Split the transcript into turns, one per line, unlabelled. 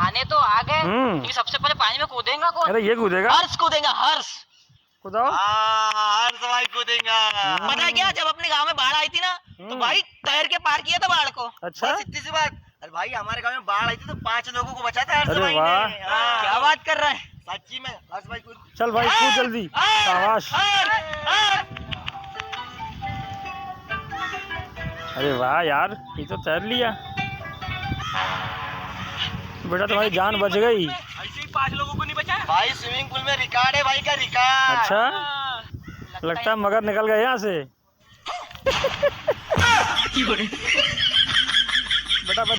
नहाने तो आ गए, लेकिन सबसे पहले पानी में कूदेगा कौन?
अरे ये कूदेगा।
हर्ष कूदेगा, हर्ष।
कूदाओ।
हर्ष भाई कूदेगा।
पता है क्या, जब अपने गांव में बाढ़ आई थी ना, तो भाई तैर के पार किया था बाढ़ को।
अच्छा,
बस इतनी सी बात। अरे भाई हमारे गांव में बाढ़ आई थी तो 5 लोगों को बचा था हर्ष
अरे
भाई ने।
वाह।
क्या बात कर रहा है?
सच्ची में हर्ष भाई कूद।
चल भाई कूद जल्दी। शाबाश। अरे वाह यार, ये तो तैर लिया बेटा, तुम्हारी जान बच गई।
ऐसे ही 5 लोगों को नहीं बचाया
भाई स्विमिंग पूल में रिकॉर्ड है भाई का, रिकॉर्ड।
अच्छा, लगता है मगर निकल गए यहाँ से। बेटा